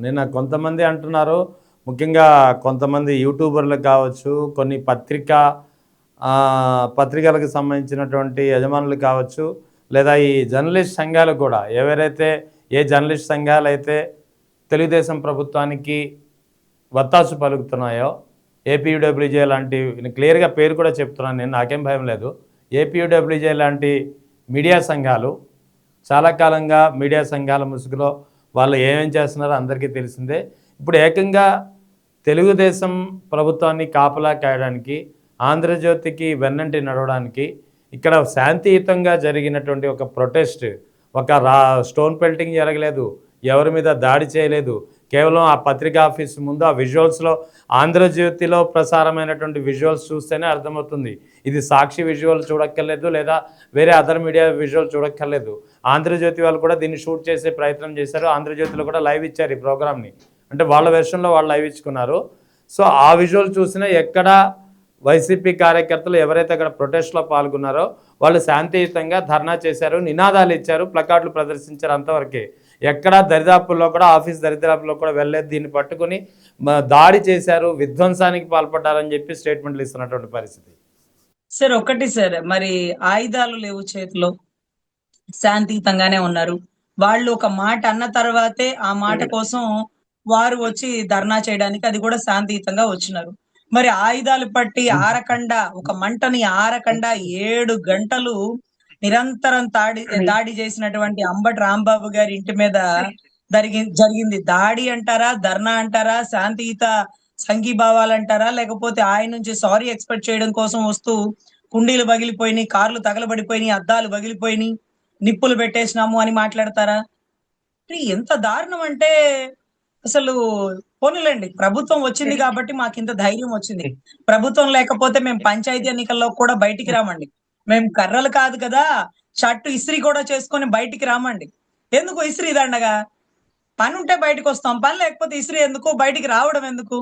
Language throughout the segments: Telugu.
నిన్న కొంతమంది అంటున్నారు, ముఖ్యంగా కొంతమంది యూట్యూబర్లు కావచ్చు, కొన్ని పత్రికలకు సంబంధించినటువంటి యజమానులు కావచ్చు, లేదా ఈ జర్నలిస్ట్ సంఘాలు కూడా ఎవరైతే ఏ జర్నలిస్ట్ సంఘాలు అయితే తెలుగుదేశం ప్రభుత్వానికి వత్తాసు పలుకుతున్నాయో, ఏపీయూడబ్ల్యూజే లాంటి, క్లియర్గా పేరు కూడా చెప్తున్నాను నేను, నాకేం భయం లేదు. ఏపీయూడబ్ల్యూజే లాంటి మీడియా సంఘాలు చాలా కాలంగా మీడియా సంఘాల ముసుగులో వాళ్ళు ఏమేం చేస్తున్నారో అందరికీ తెలిసిందే. ఇప్పుడు ఏకంగా తెలుగుదేశం ప్రభుత్వాన్ని కాపలా కాయడానికి, ఆంధ్రజ్యోతికి వెన్నంటి నడవడానికి ఇక్కడ శాంతియుతంగా జరిగినటువంటి ఒక ప్రొటెస్ట్, ఒక స్టోన్ పెల్టింగ్ జరగలేదు, ఎవరి మీద దాడి చేయలేదు. కేవలం ఆ పత్రికా ఆఫీస్ ముందు ఆ విజువల్స్లో, ఆంధ్రజ్యోతిలో ప్రసారమైనటువంటి విజువల్స్ చూస్తేనే అర్థమవుతుంది. ఇది సాక్షి విజువల్ చూడక్కర్లేదు, లేదా వేరే అదర్ మీడియా విజువల్ చూడక్కర్లేదు. ఆంధ్రజ్యోతి వాళ్ళు కూడా దీన్ని షూట్ చేసే ప్రయత్నం చేశారు. ఆంధ్రజ్యోతిలో కూడా లైవ్ ఇచ్చారు ఈ ప్రోగ్రామ్ని, అంటే వాళ్ళ వెర్షన్లో వాళ్ళు లైవ్ ఇచ్చుకున్నారు. సో ఆ విజువల్ చూసినా ఎక్కడ వైసీపీ కార్యకర్తలు ఎవరైతే అక్కడ ప్రొటెస్ట్లో పాల్గొన్నారో వాళ్ళు శాంతియుతంగా ధర్నా చేశారు, నినాదాలు ఇచ్చారు, ప్లకార్డులు ప్రదర్శించారు, అంతవరకే. ఎక్కడా దరిదాపుల్లో కూడా, ఆఫీస్ దరిదాపుల్లో కూడా వెళ్ళలేదు. దీన్ని పట్టుకుని దాడి చేశారు, విధ్వంసానికి పాల్పడ్డారని చెప్పి స్టేట్మెంట్లు ఇస్తున్నటువంటి పరిస్థితి. సార్ ఒకటి సార్, మరి ఆయుధాలు లేవు చేతిలో, శాంతియుతంగానే ఉన్నారు వాళ్ళు. ఒక మాట అన్న తర్వాతే ఆ మాట కోసం వారు వచ్చి ధర్నా చేయడానికి, అది కూడా శాంతియుతంగా వచ్చినారు. మరి ఆయుధాలు పట్టి ఆరకుండా, ఒక మంటని ఆరకుండా 7 గంటలు నిరంతరం దాడి చేసినటువంటి అంబటి రాంబాబు గారి ఇంటి మీద జరిగింది దాడి అంటారా, ధర్నా అంటారా, శాంతియుత సంఘీభావాలు అంటారా, లేకపోతే ఆయన నుంచి సారీ ఎక్స్పెక్ట్ చేయడం కోసం వస్తూ కుండీలు పగిలిపోయినాయి, కార్లు తగలబడిపోయినాయి, అద్దాలు పగిలిపోయినాయి, నిప్పులు పెట్టేసినాము అని మాట్లాడతారా? ఎంత దారుణం అంటే అసలు. పోనీలేండి, ప్రభుత్వం వచ్చింది కాబట్టి మాకు ఇంత ధైర్యం వచ్చింది. ప్రభుత్వం లేకపోతే మేము పంచాయతీ ఎన్నికల్లో కూడా బయటికి రామండి. మేము కర్రలు కాదు కదా, షర్టు ఇస్త్రీ కూడా చేసుకొని బయటికి రామండి. ఎందుకు ఇస్త్రీ దండగా? పని ఉంటే బయటకు వస్తాం, పని లేకపోతే ఇస్త్రీ ఎందుకు, బయటికి రావడం ఎందుకు?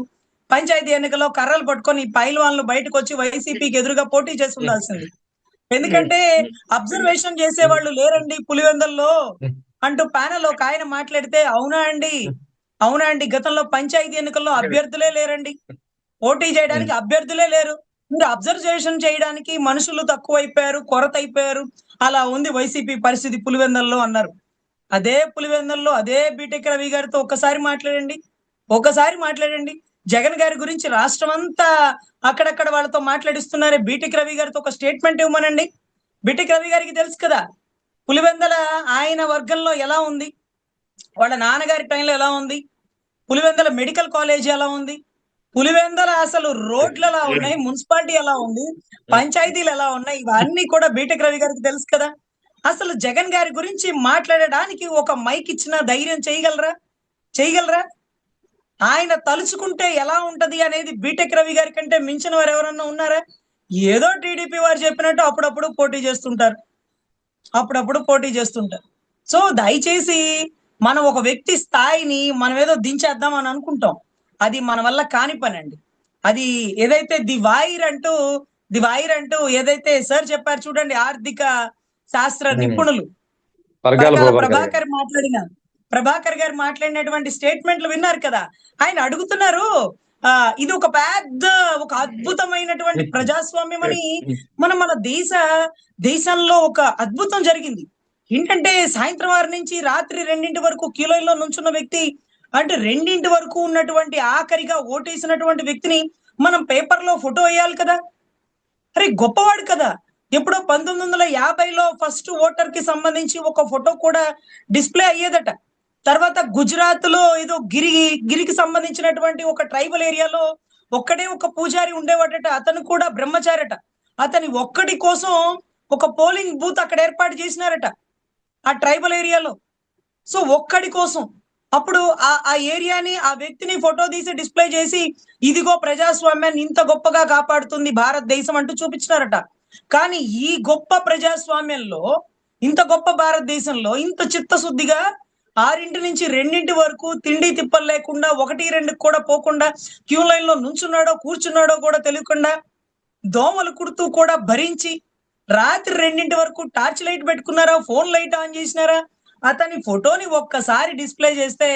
పంచాయతీ ఎన్నికల్లో కర్రలు పట్టుకొని పైల్వాన్లు బయటకు వచ్చి వైసీపీకి ఎదురుగా పోటీ చేసి ఉండాల్సింది. ఎందుకంటే అబ్జర్వేషన్ చేసేవాళ్ళు లేరండి పులివెందల్లో అంటూ ప్యానెల్ ఒక ఆయన మాట్లాడితే, అవునా అండి, గతంలో పంచాయతీ ఎన్నికల్లో అభ్యర్థులే లేరండి, పోటీ చేయడానికి అభ్యర్థులే లేరు, మీరు అబ్జర్వేషన్ చేయడానికి మనుషులు తక్కువైపోయారు, కొరత అయిపోయారు, అలా ఉంది వైసీపీ పరిస్థితి పులివెందల్లో అన్నారు. అదే పులివెందల్లో అదే బీటెక్ రవి గారితో ఒకసారి మాట్లాడండి. జగన్ గారి గురించి రాష్ట్రం అంతా అక్కడక్కడ వాళ్ళతో మాట్లాడిస్తున్నారే, బీటెక్ రవి గారితో ఒక స్టేట్మెంట్ ఇవ్వమనండి. బీటెక్ రవి గారికి తెలుసు కదా పులివెందల ఆయన వర్గంలో ఎలా ఉంది, వాళ్ళ నాన్నగారి టైంలో ఎలా ఉంది, పులివెందల మెడికల్ కాలేజ్ ఎలా ఉంది, పులివెందల అసలు రోడ్లు ఎలా ఉన్నాయి, మున్సిపాలిటీ ఎలా ఉంది, పంచాయతీలు ఎలా ఉన్నాయి, ఇవన్నీ కూడా బీటెక్ రవి గారికి తెలుసు కదా. అసలు జగన్ గారి గురించి మాట్లాడడానికి ఒక మైక్ ఇచ్చిన ధైర్యం చేయగలరా? ఆయన తలుచుకుంటే ఎలా ఉంటది అనేది బీటెక్ రవి గారి కంటే మించిన వారు ఎవరన్నా ఉన్నారా? ఏదో టీడీపీ వారు చెప్పినట్టు అప్పుడప్పుడు పోటీ చేస్తుంటారు. సో దయచేసి మనం ఒక వ్యక్తి స్థాయిని మనం ఏదో దించేద్దాం అని అనుకుంటాం, అది మన వల్ల కాని పని అండి. అది ఏదైతే ది వైర్ అంటూ ఏదైతే సార్ చెప్పారు చూడండి, ఆర్థిక శాస్త్ర నిపుణులు ప్రభాకర్ గారు మాట్లాడినటువంటి స్టేట్మెంట్లు విన్నారు కదా. ఆయన అడుగుతున్నారు, ఇది ఒక అద్భుతమైనటువంటి ప్రజాస్వామ్యం అని, మన దేశంలో ఒక అద్భుతం జరిగింది. ఏంటంటే సాయంత్రం 6 నుంచి రాత్రి 2 వరకు క్యూ లైన్ లో నుంచున్న వ్యక్తి, అంటే 2 వరకు ఉన్నటువంటి ఆఖరిగా ఓటేసినటువంటి వ్యక్తిని మనం పేపర్లో ఫోటో వేయాలి కదా. అరే గొప్పవాడు కదా. ఎప్పుడో 1950లో ఫస్ట్ ఓటర్ కి సంబంధించి ఒక ఫోటో కూడా డిస్ప్లే అయ్యేదట. తర్వాత గుజరాత్ లో ఏదో గిరికి సంబంధించినటువంటి ఒక ట్రైబల్ ఏరియాలో ఒక్కడే ఒక పూజారి ఉండేవాడట, అతను కూడా బ్రహ్మచారట. అతని ఒక్కడి కోసం ఒక పోలింగ్ బూత్ అక్కడ ఏర్పాటు చేసినారట ఆ ట్రైబల్ ఏరియాలో. సో ఒక్కడి కోసం అప్పుడు ఆ ఏరియాని, ఆ వ్యక్తిని ఫోటో తీసి డిస్ప్లే చేసి, ఇదిగో ప్రజాస్వామ్యాన్ని ఇంత గొప్పగా కాపాడుతుంది భారతదేశం అంటూ చూపించినారట. కానీ ఈ గొప్ప ప్రజాస్వామ్యంలో, ఇంత గొప్ప భారతదేశంలో ఇంత చిత్తశుద్ధిగా 6 నుంచి 2 వరకు తిండి తిప్పలు లేకుండా, 1-2 కూడా పోకుండా క్యూ లైన్ లో నుంచున్నాడో కూర్చున్నాడో కూడా తెలియకుండా, దోమలు కుడుతూ కూడా భరించి రాత్రి 2 వరకు టార్చ్ లైట్ పెట్టుకున్నారా, ఫోన్ లైట్ ఆన్ చేసినారా, అతని ఫోటోని ఒక్కసారి డిస్ప్లే చేస్తే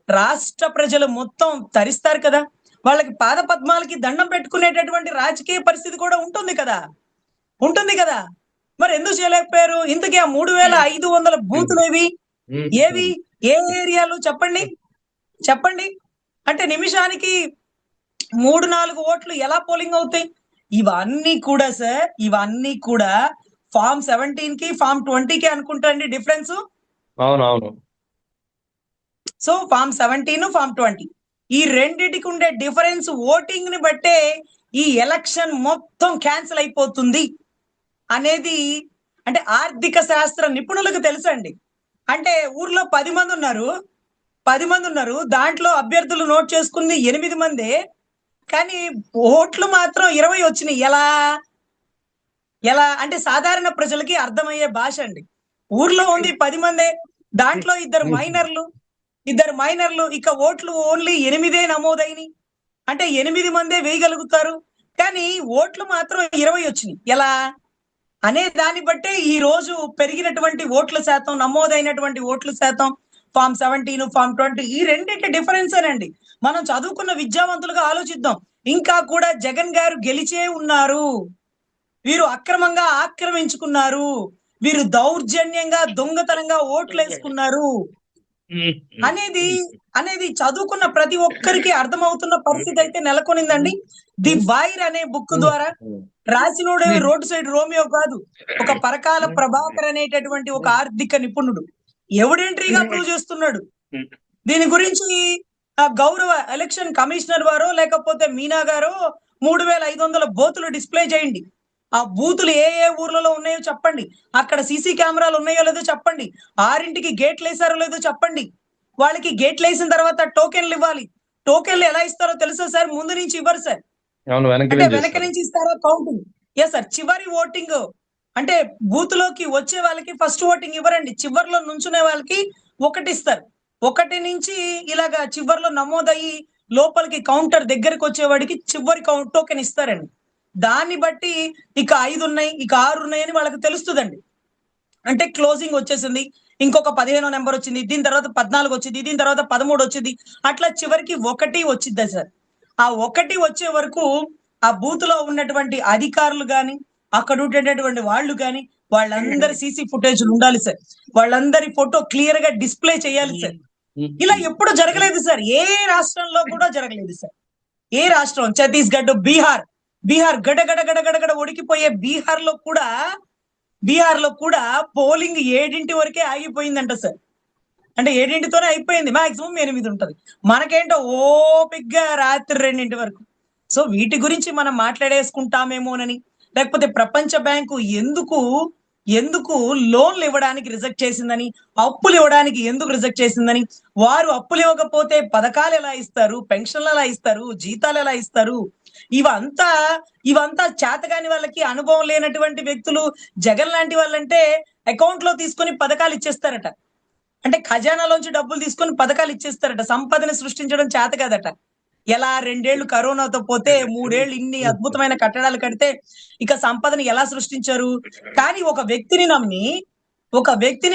రాష్ట్ర ప్రజలు మొత్తం తరిస్తారు కదా, వాళ్ళకి పాద పద్మాలకి దండం పెట్టుకునేటటువంటి రాజకీయ పరిస్థితి కూడా ఉంటుంది కదా, ఉంటుంది కదా. మరి ఎందుకు చేయలేకపోయారు? ఇంతకీ ఆ 3500 బూతులు ఏవి ఏ ఏరియాలు చెప్పండి, చెప్పండి. అంటే నిమిషానికి 3-4 ఓట్లు ఎలా పోలింగ్ అవుతాయి? ఇవన్నీ కూడా సార్, ఇవన్నీ కూడా ఫామ్ 17 కి ఫామ్ 20 కి అనుకుంటా అండి డిఫరెన్స్. అవునవును. సో ఫామ్ 17 ఫామ్ 20 ఈ రెండిటికి ఉండే డిఫరెన్స్ ఓటింగ్ ని బట్టే ఈ ఎలక్షన్ మొత్తం క్యాన్సిల్ అయిపోతుంది అనేది అంటే ఆర్థిక శాస్త్ర నిపుణులకు తెలుసండి. అంటే ఊర్లో 10 మంది ఉన్నారు, 10 మంది ఉన్నారు, దాంట్లో అభ్యర్థులు నోట్ చేసుకుంది 8 మందే, కానీ ఓట్లు మాత్రం 20 వచ్చినాయి. ఎలా ఎలా అంటే సాధారణ ప్రజలకి అర్థమయ్యే భాష అండి. ఊర్లో ఉంది 10 మందే, దాంట్లో ఇద్దరు మైనర్లు, ఇక ఓట్లు ఓన్లీ 8 నమోదైనవి. అంటే 8 మందే వేయగలుగుతారు, కానీ ఓట్లు మాత్రం 20 వచ్చినాయి. ఎలా అనే దాన్ని బట్టే ఈ రోజు పెరిగినటువంటి ఓట్ల శాతం, నమోదైనటువంటి ఓట్ల శాతం ఫామ్ 17 ఫామ్ 20 ఈ రెండింటి డిఫరెన్స్ అనండి. మనం చదువుకున్న విద్యావంతులుగా ఆలోచిద్దాం. ఇంకా కూడా జగన్ గారు గెలిచే ఉన్నారు, వీరు అక్రమంగా ఆక్రమించుకున్నారు, వీరు దౌర్జన్యంగా దొంగతనంగా ఓట్లు వేసుకున్నారు అనేది అనేది చదువుకున్న ప్రతి ఒక్కరికి అర్థమవుతున్న పరిస్థితి అయితే నెలకొనిందండి. ది వైర్ అనే బుక్ ద్వారా రాసినోడు రోడ్ సైడ్ రోమియో కాదు, ఒక పరకాల ప్రభాకర్ అనేటటువంటి ఒక ఆర్థిక నిపుణుడు ఎవిడెంటరీగా ప్రూవ్ చేస్తున్నాడు. దీని గురించి గౌరవ ఎలక్షన్ కమిషనర్ వారో లేకపోతే మీనా గారో 3500 బూతులు డిస్ప్లే చేయండి. ఆ బూతులు ఏ ఏ ఊర్లలో ఉన్నాయో చెప్పండి, అక్కడ సీసీ కెమెరాలు ఉన్నాయో లేదో చెప్పండి, 6ంటికి గేట్లు వేసారో లేదో చెప్పండి. వాళ్ళకి గేట్లు వేసిన తర్వాత టోకెన్లు ఇవ్వాలి. టోకెన్లు ఎలా ఇస్తారో తెలుసా సార్? ముందు నుంచి ఇవ్వరు సార్, అంటే వెనక నుంచి ఇస్తారా కౌంటింగ్. ఎస్ సార్, చివరి ఓటింగ్ అంటే బూత్ లోకి వచ్చే వాళ్ళకి ఫస్ట్ ఓటింగ్ ఇవ్వరండి, చివరిలో నుంచునే వాళ్ళకి ఒకటి ఇస్తారు. 1 నుంచి ఇలాగా చివరిలో నమోదయ్యి లోపలికి కౌంటర్ దగ్గరికి వచ్చేవాడికి చివరి టోకెన్ ఇస్తారండి. దాన్ని బట్టి ఇక 5 ఉన్నాయి, ఇక 6 ఉన్నాయని వాళ్ళకి తెలుస్తుందండి. అంటే క్లోజింగ్ వచ్చేసింది, ఇంకొక 15వ నెంబర్ వచ్చింది, దీని తర్వాత 14 వచ్చింది, దీని తర్వాత 13 వచ్చింది, అట్లా చివరికి 1 వచ్చింది సార్. ఆ 1 వచ్చే వరకు ఆ బూత్ లో ఉన్నటువంటి అధికారులు గాని, అక్కడ ఉండేటటువంటి వాళ్ళు గాని, వాళ్ళందరి సీసీ ఫుటేజ్ ఉండాలి సార్, వాళ్ళందరి ఫోటో క్లియర్ గా డిస్ప్లే చేయాలి సార్. ఇలా ఎప్పుడు జరగలేదు సార్, ఏ రాష్ట్రంలో కూడా జరగలేదు సార్. ఏ రాష్ట్రం, ఛత్తీస్గఢ్, బీహార్ గడగడ ఉడికిపోయే బీహార్ లో కూడా పోలింగ్ 7 వరకే ఆగిపోయిందంట సార్. అంటే 7తోనే అయిపోయింది, మాక్సిమం 8 ఉంటది. మనకేంటో ఓపిగ్గా రాత్రి 2 వరకు. సో వీటి గురించి మనం మాట్లాడేసుకుంటామేమోనని, లేకపోతే ప్రపంచ బ్యాంకు ఎందుకు లోన్లు ఇవ్వడానికి రిజెక్ట్ చేసిందని, అప్పులు ఇవ్వడానికి ఎందుకు రిజెక్ట్ చేసిందని, వారు అప్పులు ఇవ్వకపోతే పథకాలు ఎలా ఇస్తారు, పెన్షన్లు ఎలా ఇస్తారు, జీతాలు ఎలా ఇస్తారు, ఇవంతా చేతగాని వాళ్ళకి, అనుభవం లేనటువంటి వ్యక్తులు జగన్ లాంటి వాళ్ళంటే అకౌంట్ లో తీసుకొని పథకాలు ఇచ్చేస్తారట. అంటే ఖజానాలోంచి డబ్బులు తీసుకొని పథకాలు ఇచ్చేస్తారట. సంపదని సృష్టించడం చేత కాదట. ఎలా 2 ఏళ్లు కరోనాతో పోతే 3 ఏళ్లు ఇన్ని అద్భుతమైన కట్టడాలు కడితే ఇక సంపదని ఎలా సృష్టించారు? కానీ ఒక వ్యక్తిని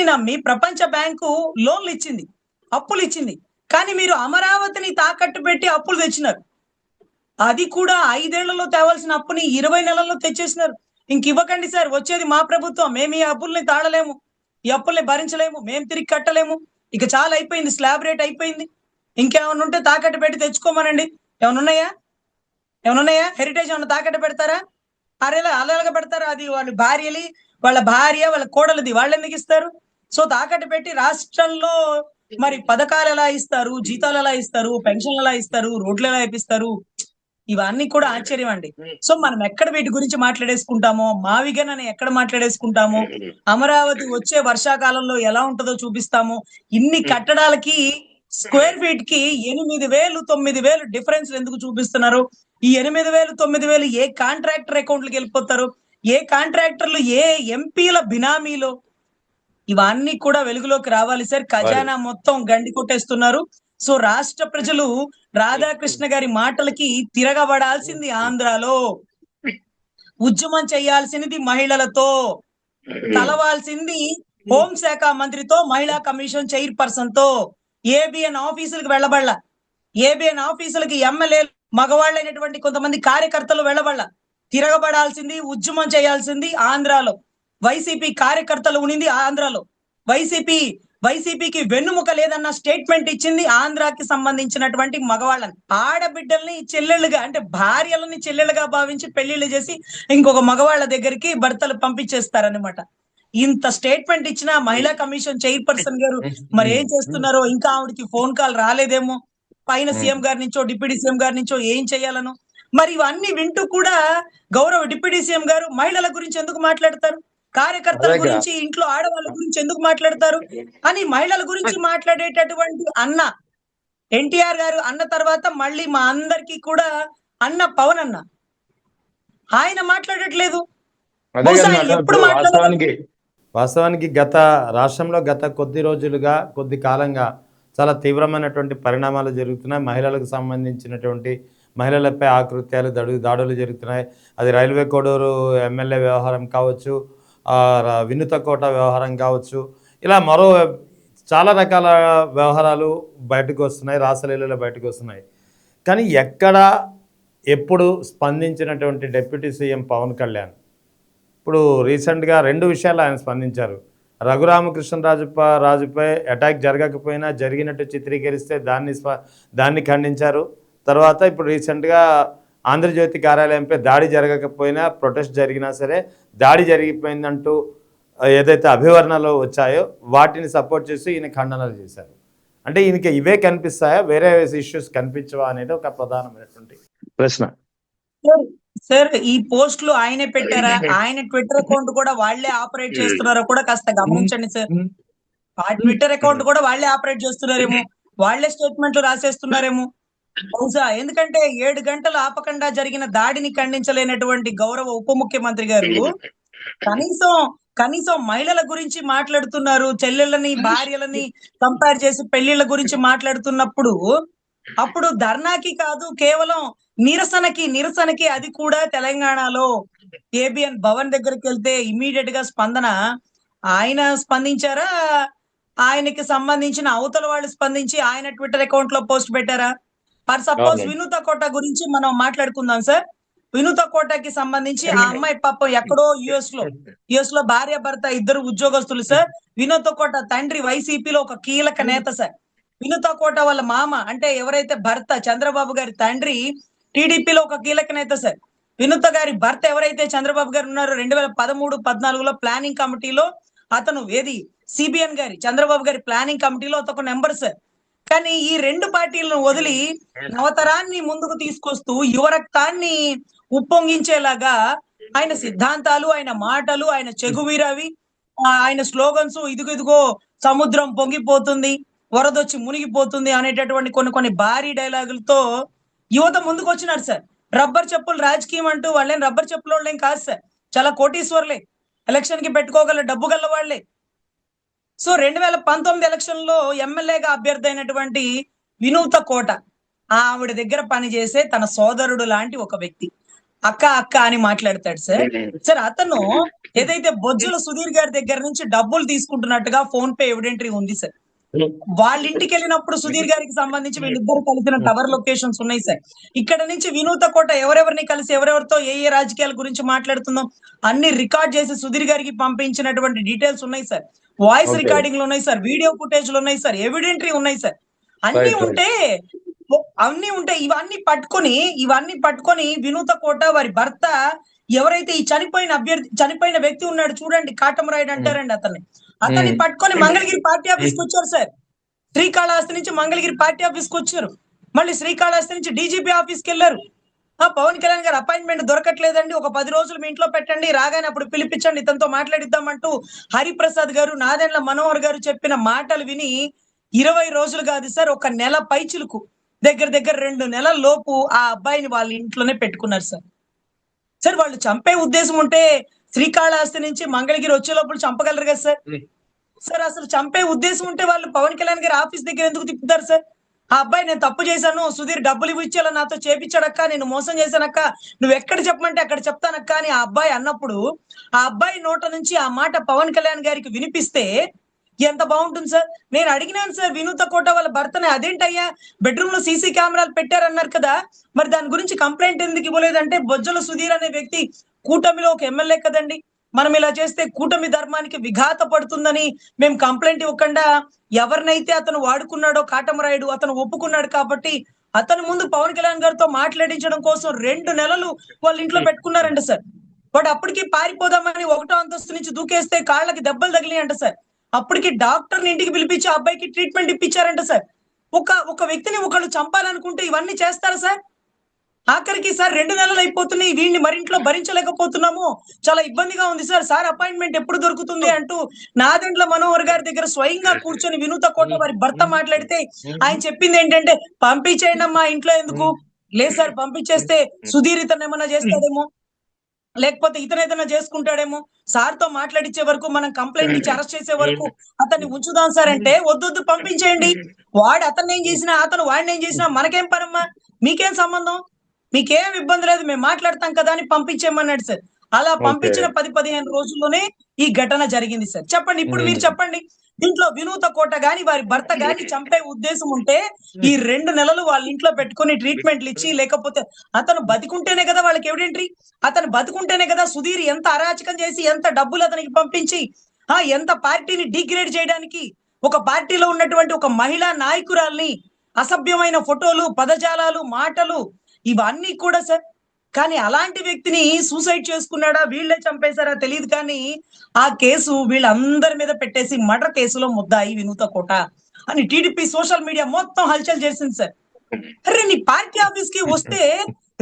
నమ్మి ప్రపంచ బ్యాంకు లోన్లు ఇచ్చింది, అప్పులు ఇచ్చింది. కానీ మీరు అమరావతిని తాకట్టు పెట్టి అప్పులు తెచ్చినారు. అది కూడా 5 ఏళ్లలో తేవాల్సిన అప్పుని 20 నెలల్లో తెచ్చేసినారు. ఇంక ఇవ్వకండి సార్, వచ్చేది మా ప్రభుత్వం, మేము ఈ అప్పుల్ని తాళలేము, ఈ అప్పుల్ని భరించలేము, మేము తిరిగి కట్టలేము, ఇక చాలా అయిపోయింది, స్లాబ్ రేట్ అయిపోయింది, ఇంకేమన్నా ఉంటే తాకట్టు పెట్టి తెచ్చుకోమనండి. ఏమన్నా ఉన్నాయా? హెరిటేజ్ ఏమన్నా తాకట్టు పెడతారా? అలాగా పెడతారా? అది వాళ్ళ భార్య వాళ్ళ కోడలిది, వాళ్ళు ఎందుకు ఇస్తారు? సో తాకట్టు పెట్టి రాష్ట్రంలో మరి పథకాలు ఎలా ఇస్తారు, జీతాలు ఎలా ఇస్తారు, పెన్షన్లు ఎలా ఇస్తారు, రోడ్లు ఎలా వేపిస్తారు? ఇవన్నీ కూడా ఆశ్చర్యం అండి. సో మనం ఎక్కడ వీటి గురించి మాట్లాడేసుకుంటామో, మావిగన్ అని ఎక్కడ మాట్లాడేసుకుంటామో, అమరావతి వచ్చే వర్షాకాలంలో ఎలా ఉంటుందో చూపిస్తాము. ఇన్ని కట్టడాలకి స్క్వేర్ ఫీట్ కి 8,000 9,000 డిఫరెన్స్ ఎందుకు చూపిస్తున్నారు? ఈ 8,000 9,000 ఏ కాంట్రాక్టర్ అకౌంట్లకి వెళ్ళిపోతారు? ఏ కాంట్రాక్టర్లు ఏ ఎంపీల బినామీలో? ఇవన్నీ కూడా వెలుగులోకి రావాలి సార్. ఖజానా మొత్తం గండి కొట్టేస్తున్నారు. సో రాష్ట్ర ప్రజలు రాధాకృష్ణ గారి మాటలకి తిరగబడాల్సింది ఆంధ్రాలో, ఉద్యమం చేయాల్సింది మహిళలతో, కలవాల్సింది హోంశాఖ మంత్రితో, మహిళా కమిషన్ చైర్పర్సన్ తో. ఏబిఎన్ ఆఫీసులకు వెళ్ళబడలా. ఏబిఎన్ ఆఫీసులకి ఎమ్మెల్యే మగవాళ్ళైనటువంటి కొంతమంది కార్యకర్తలు వెళ్ళబడలా. తిరగబడాల్సింది, ఉద్యమం చేయాల్సింది ఆంధ్రాలో. వైసీపీ కార్యకర్తలు ఉనింది ఆంధ్రాలో. వైసీపీకి వెన్నుముక లేదన్న స్టేట్మెంట్ ఇచ్చింది ఆంధ్రాకి సంబంధించినటువంటి మగవాళ్ళని. ఆడబిడ్డల్ని చెల్లెళ్ళుగా, అంటే భార్యలని చెల్లెళ్ళుగా భావించి పెళ్లిళ్ళు చేసి ఇంకొక మగవాళ్ళ దగ్గరికి భర్తలు పంపించేస్తారనమాట. ఇంత స్టేట్మెంట్ ఇచ్చిన మహిళా కమిషన్ చైర్పర్సన్ గారు మరి ఏం చేస్తున్నారో, ఇంకా ఆవిడకి ఫోన్ కాల్ రాలేదేమో, పైన సీఎం గారి నుంచో డిప్యూటీ సీఎం గారి నుంచో ఏం చేయాలనో. మరి ఇవన్నీ వింటూ కూడా గౌరవ డిప్యూటీ సీఎం గారు మహిళల గురించి ఎందుకు మాట్లాడతారు, కార్యకర్తల గురించి, ఇంట్లో ఆడవాళ్ళ గురించి ఎందుకు మాట్లాడతారు అని మహిళల గురించి మాట్లాడేటటువంటి అన్న ఎన్టీఆర్ గారు అన్న తర్వాత మళ్ళీ మా అందరికీ కూడా అన్న పవన్ అన్న, ఆయన మాట్లాడట్లేదు. బహుశా ఆయన ఎప్పుడు మాట్లాడాలి? వాస్తవానికి రాష్ట్రంలో గత కొద్ది రోజులుగా, కొద్ది కాలంగా చాలా తీవ్రమైనటువంటి పరిణామాలు జరుగుతున్నాయి. మహిళలకు సంబంధించినటువంటి మహిళలపై ఆకృత్యాలు, దాడులు జరుగుతున్నాయి. అది రైల్వే కోడూరు ఎమ్మెల్యే వ్యవహారం కావచ్చు, వినుత కోట వ్యవహారం కావచ్చు, ఇలా మరో చాలా రకాల వ్యవహారాలు బయటకు వస్తున్నాయి, రాసలీలలో బయటకు వస్తున్నాయి. కానీ ఎప్పుడు స్పందించినటువంటి డిప్యూటీ సీఎం పవన్ కళ్యాణ్ ఇప్పుడు రీసెంట్గా 2 విషయాలు ఆయన స్పందించారు. రాజుపై అటాక్ జరగకపోయినా జరిగినట్టు చిత్రీకరిస్తే దాన్ని ఖండించారు. తర్వాత ఇప్పుడు రీసెంట్గా ఆంధ్రజ్యోతి కార్యాలయంపై దాడి జరగకపోయినా, ప్రొటెస్ట్ జరిగినా సరే దాడి జరిగిపోయిందంటూ ఏదైతే అభివర్ణనలు వచ్చాయో వాటిని సపోర్ట్ చేసి ఈయన ఖండనలు చేశారు. అంటే ఈయనకి ఇవే కనిపిస్తాయా, వేరే ఇష్యూస్ కనిపించవా అనేది ఒక ప్రధానమైనటువంటి ప్రశ్న. సార్, ఈ పోస్టులు ఆయనే పెట్టారా, ఆయన ట్విట్టర్ అకౌంట్ కూడా వాళ్లే ఆపరేట్ చేస్తున్నారో కూడా కాస్త గమనించండి సార్. ఆ ట్విట్టర్ అకౌంట్ కూడా వాళ్లే ఆపరేట్ చేస్తున్నారేమో, వాళ్లే స్టేట్మెంట్లు రాసేస్తున్నారేమో బహుశా. ఎందుకంటే 7 గంటలు ఆపకుండా జరిగిన దాడిని ఖండించలేనటువంటి గౌరవ ఉప ముఖ్యమంత్రి గారు కనీసం మహిళల గురించి మాట్లాడుతున్నారు, చెల్లెళ్ళని భార్యలని కంపేర్ చేసి పెళ్లిళ్ళ గురించి మాట్లాడుతున్నప్పుడు, అప్పుడు ధర్నాకి కాదు, కేవలం నిరసనకి అది కూడా తెలంగాణలో ఏబిఎన్ భవన్ దగ్గరికి వెళ్తే ఇమీడియట్ గా స్పందన. ఆయన స్పందించారా, ఆయనకి సంబంధించిన అవతల వాళ్ళు స్పందించి ఆయన ట్విట్టర్ అకౌంట్ లో పోస్ట్ పెట్టారా? ఫర్ సపోజ్ వినూత కోట గురించి మనం మాట్లాడుకుందాం సార్. వినూత కోటకి సంబంధించి ఆ అమ్మాయి పాపం ఎక్కడో యుఎస్ లో భార్య భర్త ఇద్దరు ఉద్యోగస్తులు సార్. వినూత కోట తండ్రి వైసీపీలో ఒక కీలక నేత సార్. వినూత కోట వాళ్ళ మామ, అంటే ఎవరైతే భర్త చంద్రబాబు గారి తండ్రి, టీడీపీలో ఒక కీలక నేత సార్. వినూత గారి భర్త ఎవరైతే చంద్రబాబు గారు ఉన్నారో 2013-14లో ప్లానింగ్ కమిటీలో అతను సిబిఎన్ గారి, చంద్రబాబు గారి ప్లానింగ్ కమిటీలో అతను నెంబర్ సార్. కానీ ఈ 2 పార్టీలను వదిలి నవతరాన్ని ముందుకు తీసుకొస్తూ యువరక్తాన్ని ఉప్పొంగించేలాగా ఆయన సిద్ధాంతాలు, ఆయన మాటలు, ఆయన చెగువీరవి, ఆయన స్లోగన్స్, ఇదిగో సముద్రం పొంగిపోతుంది, వరదొచ్చి మునిగిపోతుంది అనేటటువంటి కొన్ని భారీ డైలాగులతో యువత ముందుకు వచ్చినారు సార్. రబ్బర్ చెప్పులు రాజకీయం అంటూ వాళ్ళేం రబ్బర్ చెప్పుల వాళ్ళేం కాదు సార్, చాలా కోటీశ్వర్లే, ఎలక్షన్ కి పెట్టుకోగల డబ్బు గల్ల వాళ్లే. సో 2019 ఎలక్షన్ లో ఎమ్మెల్యేగా అభ్యర్థి అయినటువంటి వినూత కోట, ఆవిడ దగ్గర పనిచేసే తన సోదరుడు లాంటి ఒక వ్యక్తి అక్క అని మాట్లాడతాడు సార్. అతను ఏదైతే బొజ్జుల సుధీర్ గారి దగ్గర నుంచి డబ్బులు తీసుకుంటున్నట్టుగా ఫోన్ పే ఎవిడెంటరీ ఉంది సార్. వాళ్ళ ఇంటికి వెళ్ళినప్పుడు సుధీర్ గారికి సంబంధించి వీళ్ళిద్దరు కలిసిన టవర్ లొకేషన్స్ ఉన్నాయి సార్. ఇక్కడ నుంచి వినూత కోట ఎవరెవరిని కలిసి ఎవరెవరితో ఏ రాజకీయాల గురించి మాట్లాడుతుందో అన్ని రికార్డ్ చేసి సుధీర్ గారికి పంపించినటువంటి డీటెయిల్స్ ఉన్నాయి సార్. వాయిస్ రికార్డింగ్లు ఉన్నాయి సార్, వీడియో ఫుటేజ్లు ఉన్నాయి సార్, ఎవిడెంటరీ ఉన్నాయి సార్. అన్ని ఉంటే ఇవన్నీ పట్టుకొని వినూత కోట వారి భర్త ఎవరైతే ఈ చనిపోయిన వ్యక్తి ఉన్నాడు చూడండి, కాటమరాయుడు అంటారండి అతన్ని పట్టుకొని మంగళగిరి పార్టీ ఆఫీస్కి వచ్చారు సార్. శ్రీకాళహస్తి నుంచి మంగళగిరి పార్టీ ఆఫీస్కి వచ్చారు, మళ్ళీ శ్రీకాళహస్తి నుంచి డీజీపీ ఆఫీస్కి వెళ్ళారు. పవన్ కళ్యాణ్ గారు అపాయింట్మెంట్ దొరకట్లేదండి, ఒక 10 రోజులు మీ ఇంట్లో పెట్టండి, రాగానే అప్పుడు పిలిపించండి, ఇతనితో మాట్లాడిద్దామంటూ హరిప్రసాద్ గారు, నాదెండ్ల మనోహర్ గారు చెప్పిన మాటలు విని 20 రోజులు కాదు సార్, ఒక నెల పైచిలుకు దగ్గర 2 నెలల లోపు ఆ అబ్బాయిని వాళ్ళ ఇంట్లోనే పెట్టుకున్నారు సార్. వాళ్ళు చంపే ఉద్దేశం ఉంటే శ్రీకాళహస్తి నుంచి మంగళగిరి వచ్చే లోపల చంపగలరు కదా సార్. అసలు చంపే ఉద్దేశం ఉంటే వాళ్ళు పవన్ కళ్యాణ్ గారి ఆఫీస్ దగ్గర ఎందుకు తిప్పుతారు సార్? ఆ అబ్బాయి నేను తప్పు చేశాను, సుధీర్ డబ్బులు ఇచ్చేలా నాతో చేపించాడక్క, నేను మోసం చేశానక్క, నువ్వు ఎక్కడ చెప్పమంటే అక్కడ చెప్తానక్క అని ఆ అబ్బాయి అన్నప్పుడు, ఆ అబ్బాయి నోట నుంచి ఆ మాట పవన్ కళ్యాణ్ గారికి వినిపిస్తే ఎంత బాగుంటుంది సార్. నేను అడిగినాను సార్ వినూత కోట వాళ్ళ భర్తని, అదేంటయ్యా బెడ్రూమ్ లో సీసీ కెమెరాలు పెట్టారన్నారు కదా, మరి దాని గురించి కంప్లైంట్ ఎందుకు ఇవ్వలేదంటే, బొజ్జల సుధీర్ అనే వ్యక్తి కూటమిలో ఒక ఎమ్మెల్యే కదండి, మనం ఇలా చేస్తే కూటమి ధర్మానికి విఘాత పడుతుందని మేము కంప్లైంట్ ఇవ్వకుండా, ఎవరినైతే అతను వాడుకున్నాడో కాటమరాయుడు అతను ఒప్పుకున్నాడు కాబట్టి అతను ముందు పవన్ కళ్యాణ్ గారితో మాట్లాడించడం కోసం 2 నెలలు వాళ్ళ ఇంట్లో పెట్టుకున్నారంట సార్. వాడు అప్పటికి పారిపోదామని 1వ అంతస్తు నుంచి దూకేస్తే కాళ్ళకి దెబ్బలు తగిలినాయంట సార్. అప్పటికి డాక్టర్ని ఇంటికి పిలిపించి ఆ అబ్బాయికి ట్రీట్మెంట్ ఇప్పించారంట సార్. ఒక వ్యక్తిని ఒకళ్ళు చంపాలనుకుంటే ఇవన్నీ చేస్తారా సార్? ఆఖరికి సార్ 2 నెలలు అయిపోతున్నాయి, వీడిని మరింట్లో భరించలేకపోతున్నాము, చాలా ఇబ్బందిగా ఉంది సార్, సార్ అపాయింట్మెంట్ ఎప్పుడు దొరుకుతుంది అంటూ నాదెండ్ల మనోహర్ గారి దగ్గర స్వయంగా కూర్చొని వినూత కోట వారి భర్త మాట్లాడితే ఆయన చెప్పింది ఏంటంటే, పంపించేయండి అమ్మా, ఇంట్లో ఎందుకు, లేదు సార్ పంపించేస్తే సుధీర్ ఇతను ఏమన్నా చేస్తాడేమో, లేకపోతే ఇతను ఏదైనా చేసుకుంటాడేమో, సార్ తో మాట్లాడిచ్చే వరకు, మనం కంప్లైంట్ ఇచ్చి అరెస్ట్ చేసే వరకు అతన్ని ఉంచుదాం సార్ అంటే, వద్దొద్దు పంపించేయండి, వాడు అతన్ని ఏం చేసినా అతను వాడిని ఏం చేసినా మనకేం పనమ్మా, మీకేం సంబంధం, మీకేం ఇబ్బంది లేదు, మేము మాట్లాడతాం కదా అని పంపించేయమన్నాడు సార్. అలా పంపించిన 10-15 రోజుల్లోనే ఈ ఘటన జరిగింది సార్. చెప్పండి, ఇప్పుడు మీరు చెప్పండి, దీంట్లో వినూత కోట గాని వారి భర్త గాని చంపే ఉద్దేశం ఉంటే ఈ 2 నెలలు వాళ్ళ ఇంట్లో పెట్టుకొని ట్రీట్మెంట్లు ఇచ్చి, లేకపోతే అతను బతికుంటేనే కదా వాళ్ళకి ఎవిడెంట్రీ, అతను బతికుంటేనే కదా సుధీర్ ఎంత అరాచకం చేసి ఎంత డబ్బులు అతనికి పంపించి ఎంత పార్టీని డిగ్రేడ్ చేయడానికి, ఒక పార్టీలో ఉన్నటువంటి ఒక మహిళా నాయకురాల్ని అసభ్యమైన ఫోటోలు, పదజాలాలు, మాటలు ఇవన్నీ కూడా సార్. కానీ అలాంటి వ్యక్తిని సూసైడ్ చేసుకున్నాడా, వీళ్ళే చంపేశారా తెలియదు, కానీ ఆ కేసు వీళ్ళందరి మీద పెట్టేసి మర్డర్ కేసులో ముద్దాయి వినూత కోట అని టీడీపీ సోషల్ మీడియా మొత్తం హల్చల్ చేసింది సార్. అరే నీ పార్టీ ఆఫీస్ కి వస్తే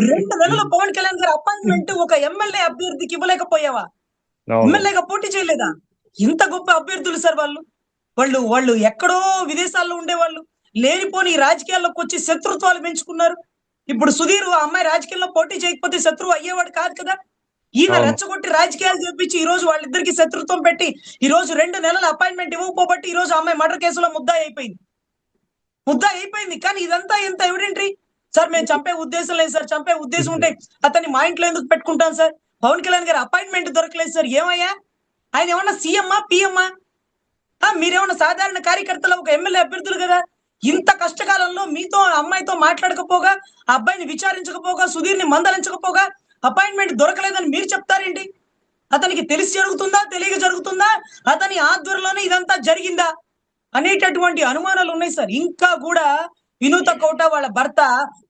2 నెలలు పవన్ కళ్యాణ్ గారి అపాయింట్మెంట్ ఒక ఎమ్మెల్యే అభ్యర్థికి ఇవ్వలేకపోయావా? ఎమ్మెల్యేగా పోటీ చేయలేదా? ఇంత గొప్ప అభ్యర్థులు సార్ వాళ్ళు. వాళ్ళు వాళ్ళు ఎక్కడో విదేశాల్లో ఉండేవాళ్ళు, లేనిపోని రాజకీయాల్లోకి వచ్చి శత్రుత్వాలు పెంచుకున్నారు. ఇప్పుడు సుధీర్ ఆ అమ్మాయి రాజకీయాల్లో పోటీ చేయకపోతే శత్రువు అయ్యేవాడు కాదు కదా. ఈయన రెచ్చగొట్టి రాజకీయాలు చేపించి ఈ రోజు వాళ్ళిద్దరికి శత్రుత్వం పెట్టి ఈ రోజు 2 నెలల అపాయింట్మెంట్ ఇవ్వకపోబట్టి ఈ రోజు అమ్మాయి మర్డర్ కేసులో ముద్దాయి అయిపోయింది. కానీ ఇదంతా ఎంత ఎవిడెంట్రీ సార్? మేము చంపే ఉద్దేశం లేదు సార్, చంపే ఉద్దేశం ఉంటే అతన్ని మా ఇంట్లో ఎందుకు పెట్టుకుంటాం సార్? పవన్ కళ్యాణ్ గారి అపాయింట్మెంట్ దొరకలేదు సార్, ఏమయ్యా ఆయన ఏమన్నా సీఎమ్మా పిఎమ్మా? మీరేమన్నా సాధారణ కార్యకర్తలు, ఒక ఎమ్మెల్యే అభ్యర్థులు కదా. ఇంత కష్టకాలంలో మీతో అమ్మాయితో మాట్లాడకపోగా, ఆ అబ్బాయిని విచారించకపోగా, సుధీర్ని మందలించకపోగా అపాయింట్మెంట్ దొరకలేదని మీరు చెప్తారేంటి? అతనికి తెలిసి జరుగుతుందా, తెలియక జరుగుతుందా, అతని ఆధ్వర్యంలోనే ఇదంతా జరిగిందా అనేటటువంటి అనుమానాలు ఉన్నాయి సార్. ఇంకా కూడా వినూత కోట వాళ్ళ భర్త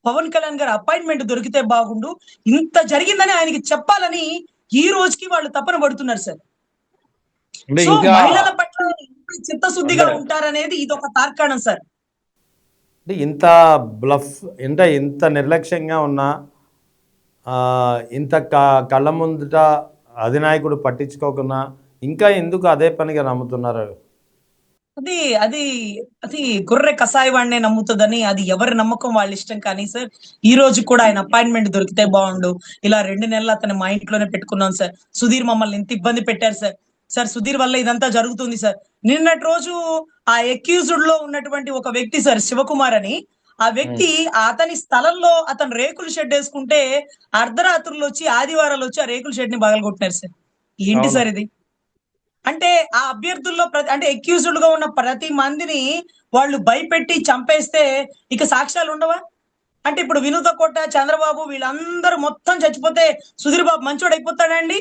పవన్ కళ్యాణ్ గారి అపాయింట్మెంట్ దొరికితే బాగుండు, ఇంత జరిగిందని ఆయనకి చెప్పాలని ఈ రోజుకి వాళ్ళు తపన పడుతున్నారు సార్. సో మహిళల పట్ల చిత్తశుద్ధిగా ఉంటారనేది ఇది ఒక తార్కాణం సార్. అంటే ఇంత బ్లఫ్, అంటే ఇంత నిర్లక్ష్యంగా ఉన్నా, ఇంత కళ్ళ ముందుట అధినాయకుడు పట్టించుకోకుండా ఇంకా ఎందుకు అదే పనిగా నమ్ముతున్నారు? అది అది అది గొర్రె కసాయి వాడినే నమ్ముతుందని, అది ఎవరి నమ్మకం వాళ్ళ ఇష్టం. కానీ సార్ ఈ రోజు కూడా ఆయన అపాయింట్మెంట్ దొరికితే బాగుండు, ఇలా 2 నెలలు అతను మా ఇంట్లోనే పెట్టుకున్నాం సార్, సుధీర్ మమ్మల్ని ఇంత ఇబ్బంది పెట్టారు సార్, సార్ సుధీర్ వల్ల ఇదంతా జరుగుతుంది సార్. నిన్నటి రోజు ఆ అక్యూజ్డ్ లో ఉన్నటువంటి ఒక వ్యక్తి సార్, శివకుమార్ అని, ఆ వ్యక్తి అతని స్థలంలో అతను రేకుల షెడ్ వేసుకుంటే అర్ధరాత్రులు వచ్చి, ఆదివారాలు వచ్చి ఆ రేకుల షెడ్ ని పగలగొట్టినారు సార్. ఏంటి సార్ ఇది? అంటే ఆ అభ్యర్థుల్లో అంటే అక్యూజ్డ్ గా ఉన్న ప్రతి మందిని వాళ్ళు భయపెట్టి చంపేస్తే ఇక సాక్ష్యాలు ఉండవా? అంటే ఇప్పుడు వినూత కోట, చంద్రబాబు వీళ్ళందరూ మొత్తం చచ్చిపోతే సుధీర్ బాబు మంచోడు అయిపోతాడా అండి?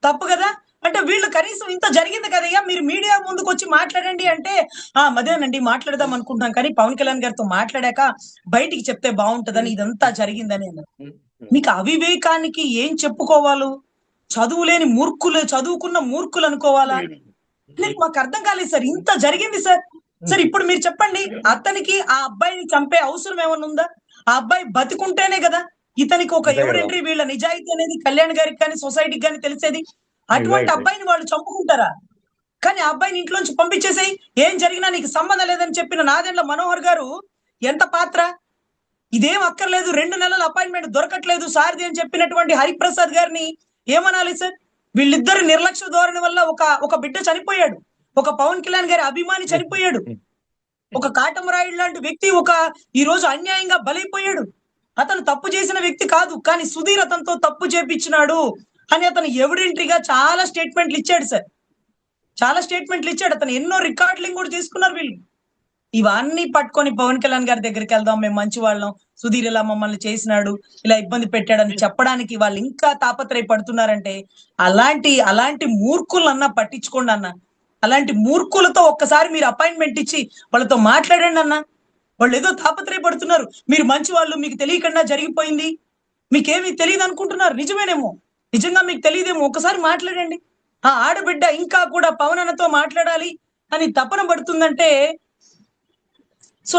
తప్పు కదా. అంటే వీళ్ళు కనీసం ఇంత జరిగింది కదయ్యా, మీరు మీడియా ముందుకు వచ్చి మాట్లాడండి అంటే, మదేనండి మాట్లాడదాం అనుకుంటాం, కానీ పవన్ కళ్యాణ్ గారితో మాట్లాడాక బయటికి చెప్తే బాగుంటదని ఇదంతా జరిగిందని అన్నారు. మీకు అవివేకానికి ఏం చెప్పుకోవాలో, చదువు లేని మూర్ఖులు, చదువుకున్న మూర్ఖులు అనుకోవాలా? మాకు అర్థం కాలేదు సార్, ఇంత జరిగింది సార్. సార్ ఇప్పుడు మీరు చెప్పండి, అతనికి ఆ అబ్బాయిని చంపే అవసరం ఏమన్నా ఉందా? ఆ అబ్బాయి బతికుంటేనే కదా ఇతనికి ఒక ఎవిడెంట్రీ, వీళ్ళ నిజాయితీ అనేది కళ్యాణ్ గారికి కానీ సొసైటీకి కానీ తెలిసేది. అటువంటి అబ్బాయిని వాళ్ళు చంపుకుంటారా? కానీ ఆ అబ్బాయిని ఇంట్లోంచి పంపించేసేయి, ఏం జరిగినా నీకు సంబంధం లేదని చెప్పిన నాదెండ్ల మనోహర్ గారు ఎంత పాత్ర? ఇదేం అక్కర్లేదు, 2 నెలల అపాయింట్మెంట్ దొరకట్లేదు సారథి అని చెప్పినటువంటి హరిప్రసాద్ గారిని ఏమనాలి సార్? వీళ్ళిద్దరు నిర్లక్ష్య ధోరణి వల్ల ఒక బిడ్డ చనిపోయాడు, ఒక పవన్ కళ్యాణ్ గారి అభిమాని చనిపోయాడు, ఒక కాటమరాయుడు లాంటి వ్యక్తి ఈ రోజు అన్యాయంగా బలైపోయాడు. అతను తప్పు చేసిన వ్యక్తి కాదు, కానీ సుధీర్ అతనితో తప్పు చేపించినాడు అని అతను ఎవిడెంట్రీగా చాలా స్టేట్మెంట్లు ఇచ్చాడు సార్. చాలా స్టేట్మెంట్లు ఇచ్చాడు అతను, ఎన్నో రికార్డులింగ్ కూడా తీసుకున్నారు వీళ్ళు. ఇవన్నీ పట్టుకొని పవన్ కళ్యాణ్ గారి దగ్గరికి వెళ్దాం, మేము మంచి వాళ్ళం, సుధీర్ ఇలా మమ్మల్ని చేసినాడు, ఇలా ఇబ్బంది పెట్టాడని చెప్పడానికి వాళ్ళు ఇంకా తాపత్రయపడుతున్నారంటే అలాంటి మూర్ఖులన్నా పట్టించుకోండి అన్న. అలాంటి మూర్ఖులతో ఒక్కసారి మీరు అపాయింట్మెంట్ ఇచ్చి వాళ్ళతో మాట్లాడండి అన్న. వాళ్ళు ఏదో తాపత్రయపడుతున్నారు, మీరు మంచి వాళ్ళు, మీకు తెలియకుండా జరిగిపోయింది, మీకేమీ తెలియదు అనుకుంటున్నారు. నిజమేనేమో, నిజంగా మీకు తెలియదేమో, ఒక్కసారి మాట్లాడండి. ఆ ఆడబిడ్డ ఇంకా కూడా పవన్ అన్నతో మాట్లాడాలి అని తపన పడుతుందంటే, సో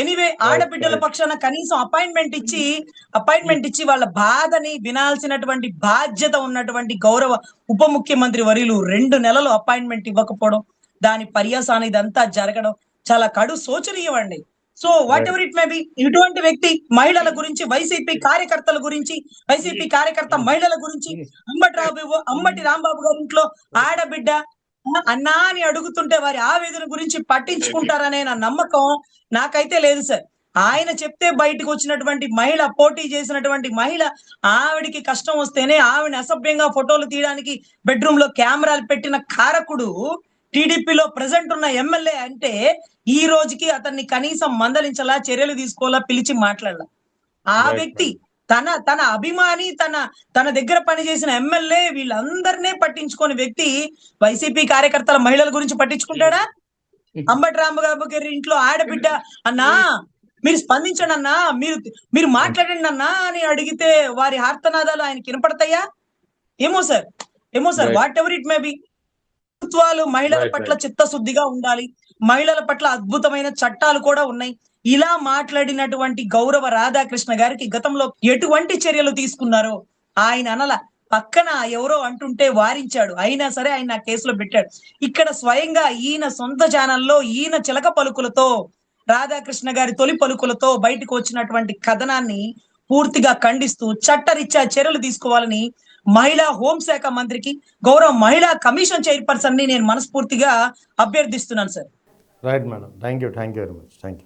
ఎనీవే ఆడబిడ్డల పక్షాన కనీసం అపాయింట్మెంట్ ఇచ్చి వాళ్ళ బాధని వినాల్సినటువంటి బాధ్యత ఉన్నటువంటి గౌరవ ఉప ముఖ్యమంత్రి వర్యులు 2 నెలలు అపాయింట్మెంట్ ఇవ్వకపోవడం, దాని పర్యాసాన ఇదంతా జరగడం చాలా కడు శోచనీయం అండి. So what ever it may be, ఇటువంటి వ్యక్తి మహిళల గురించి, వైసీపీ కార్యకర్తల గురించి, వైసీపీ కార్యకర్త మహిళల గురించి, అంబటి రాంబాబు గారి ఇంట్లో ఆడబిడ్డ అన్నా అని అడుగుతుంటే వారి ఆవేదన గురించి పట్టించుకుంటారనే నా నమ్మకం నాకైతే లేదు సార్. ఆయన చెప్తే బయటకు వచ్చినటువంటి మహిళ, పోటీ చేసినటువంటి మహిళ, ఆవిడికి కష్టం వస్తేనే ఆవిడని అసభ్యంగా ఫోటోలు తీయడానికి బెడ్రూమ్ లో కెమెరాలు పెట్టిన కారకుడు టీడీపీలో ప్రెసెంట్ ఉన్న ఎమ్మెల్యే అంటే, ఈ రోజుకి అతన్ని కనీసం మందలించలా, చర్యలు తీసుకోవాలా, పిలిచి మాట్లాడాల. ఆ వ్యక్తి తన అభిమాని, తన దగ్గర పనిచేసిన ఎమ్మెల్యే, వీళ్ళందరినీ పట్టించుకోని వ్యక్తి వైసీపీ కార్యకర్తల మహిళల గురించి పట్టించుకుంటాడా? అంబటి రాంబాబు గారి ఇంట్లో ఆడబిడ్డ అన్నా మీరు స్పందించండి అన్నా, మీరు మాట్లాడండి అన్నా అని అడిగితే వారి ఆర్తనాదాలు ఆయనకి వినపడతాయా? ఏమో sir what ever it may be. ప్రభుత్వాలు మహిళల పట్ల చిత్తశుద్ధిగా ఉండాలి, మహిళల పట్ల అద్భుతమైన చట్టాలు కూడా ఉన్నాయి. ఇలా మాట్లాడినటువంటి గౌరవ రాధాకృష్ణ గారికి గతంలో ఎటువంటి చర్యలు తీసుకున్నారో ఆయన అనల, పక్కన ఎవరో అంటుంటే వారించాడు, అయినా సరే ఆయన కేసులో పెట్టాడు. ఇక్కడ స్వయంగా ఈయన సొంత ఛానల్లో ఈయన చిలక పలుకులతో, రాధాకృష్ణ గారి తొలి పలుకులతో బయటకు వచ్చినటువంటి కథనాన్ని పూర్తిగా ఖండిస్తూ చట్టరీత్యా చర్యలు తీసుకోవాలని మహిళా హోంశాఖ మంత్రికి, గౌరవ మహిళా కమిషన్ చైర్పర్సన్ ని నేను మనస్ఫూర్తిగా అభ్యర్థిస్తున్నాను sir. Right madam, thank you very much. Thank you.